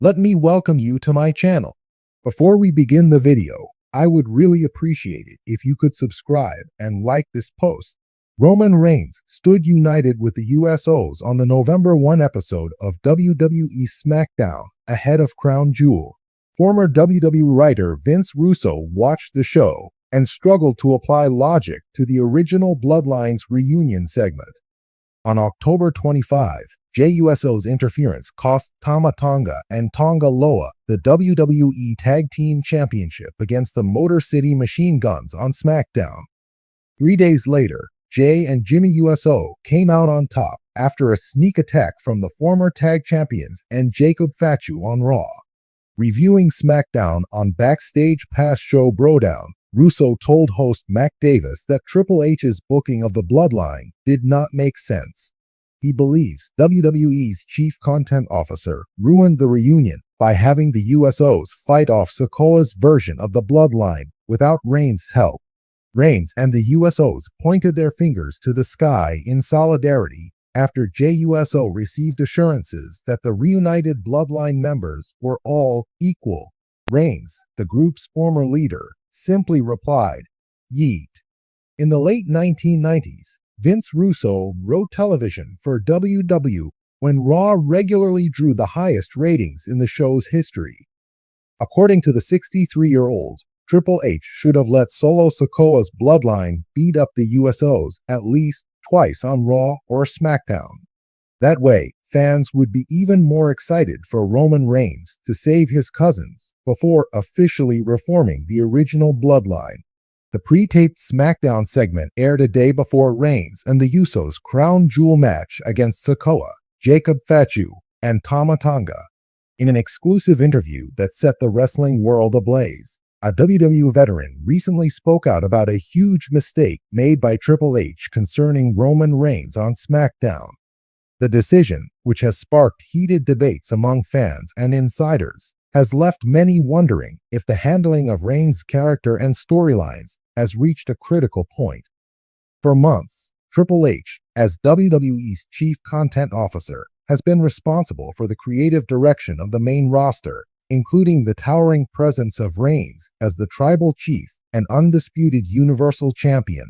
Let me welcome you to my channel. Before we begin the video, I would really appreciate it if you could subscribe and like this post. Roman Reigns stood united with the USOs on the November 1 episode of WWE SmackDown ahead of Crown Jewel. Former WWE writer Vince Russo watched the show and struggled to apply logic to the original Bloodline's reunion segment. On October 25, Jey Uso's interference cost Tama Tonga and Tonga Loa the WWE Tag Team Championship against the Motor City Machine Guns on SmackDown. 3 days later, Jey and Jimmy Uso came out on top after a sneak attack from the former tag champions and Jacob Fatu on Raw. Reviewing SmackDown on Backstage Pass Show Brodown, Russo told host Mac Davis that Triple H's booking of the Bloodline did not make sense. He believes WWE's chief content officer ruined the reunion by having the USOs fight off Sikoa's version of the Bloodline without Reigns' help. Reigns and the USOs pointed their fingers to the sky in solidarity after Jey Uso received assurances that the reunited Bloodline members were all equal. Reigns, the group's former leader, simply replied, "Yeet." In the late 1990s, Vince Russo wrote television for WW when Raw regularly drew the highest ratings in the show's history. According to the 63-year-old, Triple H should have let Solo Sikoa's Bloodline beat up the USOs at least twice on Raw or SmackDown. That way, fans would be even more excited for Roman Reigns to save his cousins before officially reforming the original Bloodline. The pre-taped SmackDown segment aired a day before Reigns and the Usos' crown jewel match against Sikoa, Jacob Fatu, and Tama Tonga. In an exclusive interview that set the wrestling world ablaze, a WWE veteran recently spoke out about a huge mistake made by Triple H concerning Roman Reigns on SmackDown. The decision, which has sparked heated debates among fans and insiders, has left many wondering if the handling of Reigns' character and storylines has reached a critical point. For months, Triple H, as WWE's chief content officer, has been responsible for the creative direction of the main roster, including the towering presence of Reigns as the tribal chief and undisputed Universal Champion.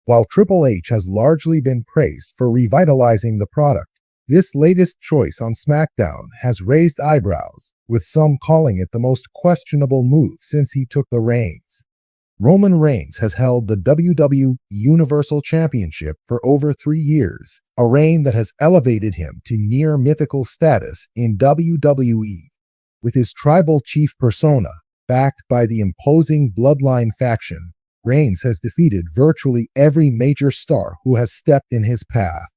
While Triple H has largely been praised for revitalizing the product, this latest choice on SmackDown has raised eyebrows, with some calling it the most questionable move since he took the reins. Roman Reigns has held the WWE Universal Championship for over 3 years, a reign that has elevated him to near mythical status in WWE. With his tribal chief persona, backed by the imposing Bloodline faction, Reigns has defeated virtually every major star who has stepped in his path.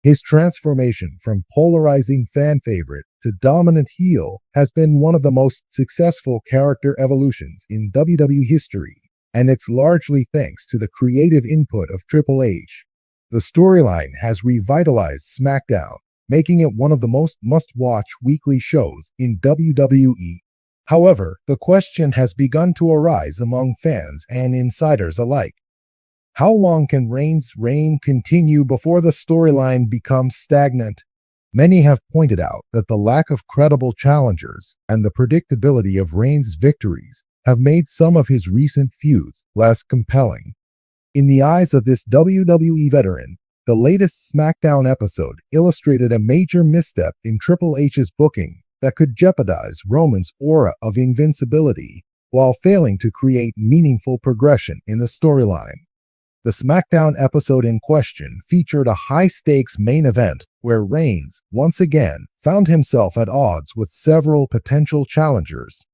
His transformation from polarizing fan favorite to dominant heel has been one of the most successful character evolutions in WWE history, and it's largely thanks to the creative input of Triple H. The storyline has revitalized SmackDown, making it one of the most must-watch weekly shows in WWE. However, the question has begun to arise among fans and insiders alike. How long can Reigns' reign continue before the storyline becomes stagnant? Many have pointed out that the lack of credible challengers and the predictability of Reigns' victories have made some of his recent feuds less compelling. In the eyes of this WWE veteran, the latest SmackDown episode illustrated a major misstep in Triple H's booking that could jeopardize Roman's aura of invincibility while failing to create meaningful progression in the storyline. The SmackDown episode in question featured a high-stakes main event where Reigns, once again, found himself at odds with several potential challengers.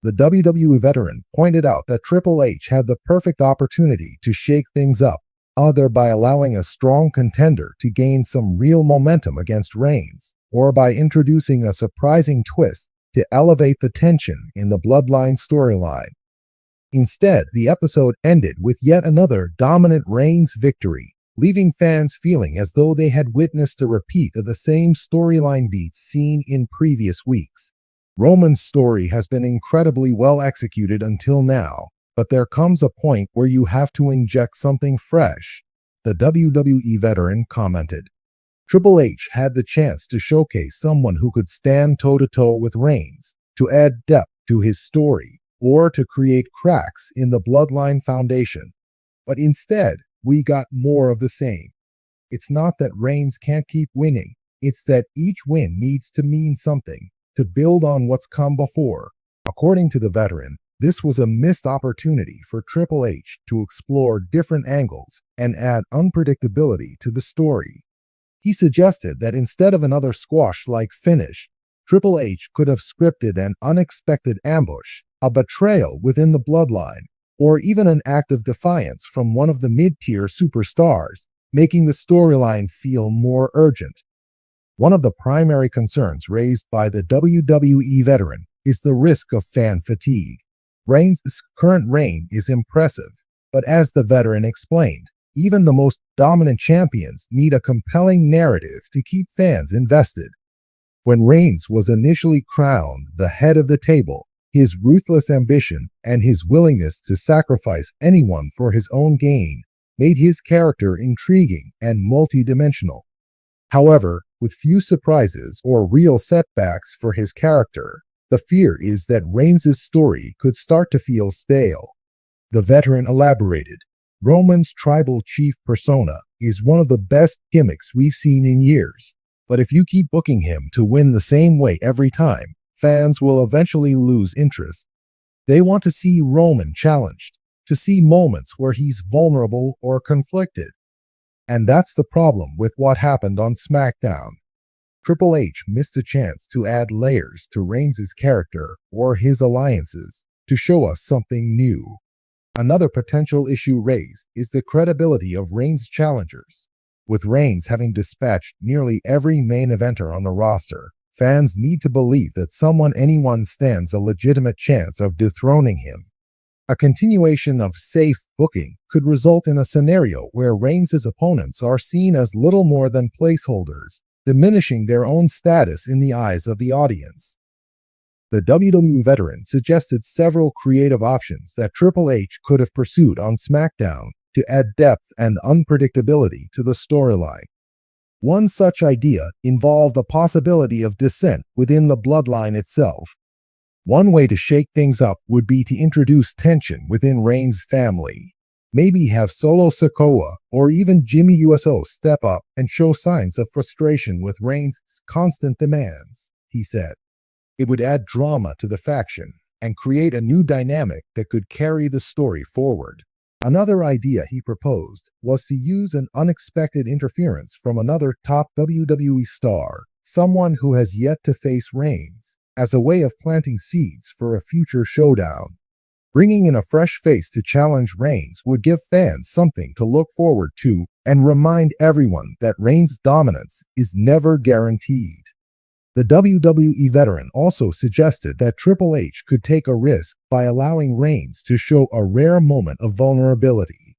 The WWE veteran pointed out that Triple H had the perfect opportunity to shake things up, either by allowing a strong contender to gain some real momentum against Reigns, or by introducing a surprising twist to elevate the tension in the Bloodline storyline. Instead, the episode ended with yet another dominant Reigns victory, leaving fans feeling as though they had witnessed a repeat of the same storyline beats seen in previous weeks. Roman's story has been incredibly well executed until now, but there comes a point where you have to inject something fresh, the WWE veteran commented. Triple H had the chance to showcase someone who could stand toe-to-toe with Reigns, to add depth to his story, or to create cracks in the Bloodline foundation. But instead, we got more of the same. It's not that Reigns can't keep winning, it's that each win needs to mean something, to build on what's come before. According to the veteran, this was a missed opportunity for Triple H to explore different angles and add unpredictability to the story. He suggested that instead of another squash-like finish, Triple H could have scripted an unexpected ambush, a betrayal within the Bloodline, or even an act of defiance from one of the mid-tier superstars, making the storyline feel more urgent. One of the primary concerns raised by the WWE veteran is the risk of fan fatigue. Reigns' current reign is impressive, but as the veteran explained, even the most dominant champions need a compelling narrative to keep fans invested. When Reigns was initially crowned the head of the table, his ruthless ambition and his willingness to sacrifice anyone for his own gain made his character intriguing and multidimensional. However, with few surprises or real setbacks for his character, the fear is that Reigns' story could start to feel stale. The veteran elaborated, Roman's tribal chief persona is one of the best gimmicks we've seen in years, but if you keep booking him to win the same way every time, fans will eventually lose interest. They want to see Roman challenged, to see moments where he's vulnerable or conflicted. And that's the problem with what happened on SmackDown. Triple H missed a chance to add layers to Reigns' character or his alliances to show us something new. Another potential issue raised is the credibility of Reigns' challengers. With Reigns having dispatched nearly every main eventer on the roster, fans need to believe that anyone stands a legitimate chance of dethroning him. A continuation of safe booking could result in a scenario where Reigns' opponents are seen as little more than placeholders, diminishing their own status in the eyes of the audience. The WWE veteran suggested several creative options that Triple H could have pursued on SmackDown to add depth and unpredictability to the storyline. One such idea involved the possibility of dissent within the Bloodline itself. One way to shake things up would be to introduce tension within Reigns' family. Maybe have Solo Sikoa or even Jimmy USO step up and show signs of frustration with Reigns' constant demands, he said. It would add drama to the faction and create a new dynamic that could carry the story forward. Another idea he proposed was to use an unexpected interference from another top WWE star, someone who has yet to face Reigns, as a way of planting seeds for a future showdown. Bringing in a fresh face to challenge Reigns would give fans something to look forward to and remind everyone that Reigns' dominance is never guaranteed. The WWE veteran also suggested that Triple H could take a risk by allowing Reigns to show a rare moment of vulnerability.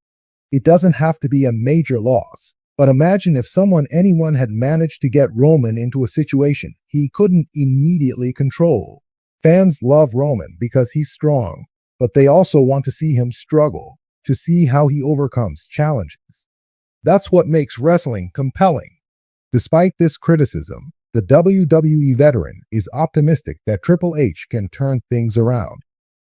It doesn't have to be a major loss, but imagine if anyone had managed to get Roman into a situation he couldn't immediately control. Fans love Roman because he's strong, but they also want to see him struggle, to see how he overcomes challenges. That's what makes wrestling compelling. Despite this criticism, the WWE veteran is optimistic that Triple H can turn things around.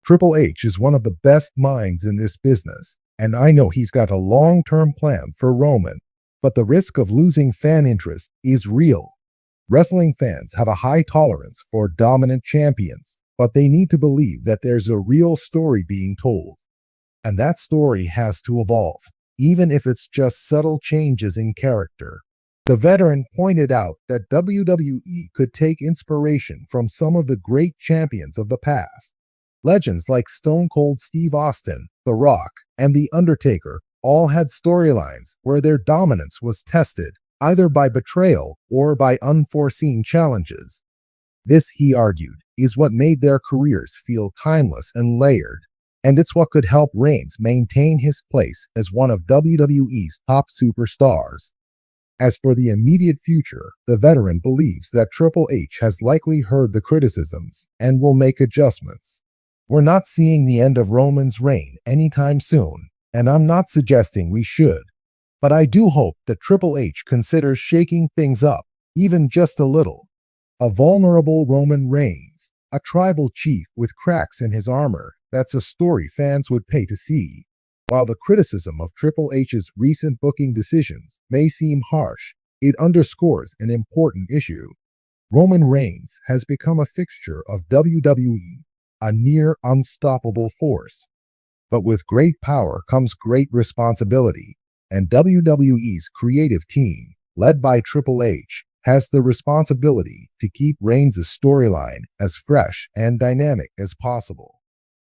Triple H is one of the best minds in this business, and I know he's got a long-term plan for Roman, but the risk of losing fan interest is real. Wrestling fans have a high tolerance for dominant champions, but they need to believe that there's a real story being told. And that story has to evolve, even if it's just subtle changes in character. The veteran pointed out that WWE could take inspiration from some of the great champions of the past. Legends like Stone Cold Steve Austin, The Rock, and The Undertaker all had storylines where their dominance was tested, either by betrayal or by unforeseen challenges. This, he argued, is what made their careers feel timeless and layered, and it's what could help Reigns maintain his place as one of WWE's top superstars. As for the immediate future, the veteran believes that Triple H has likely heard the criticisms and will make adjustments. We're not seeing the end of Roman's reign anytime soon, and I'm not suggesting we should. But I do hope that Triple H considers shaking things up, even just a little. A vulnerable Roman Reigns, a tribal chief with cracks in his armor, that's a story fans would pay to see. While the criticism of Triple H's recent booking decisions may seem harsh, it underscores an important issue. Roman Reigns has become a fixture of WWE, a near unstoppable force. But with great power comes great responsibility, and WWE's creative team, led by Triple H, has the responsibility to keep Reigns' storyline as fresh and dynamic as possible.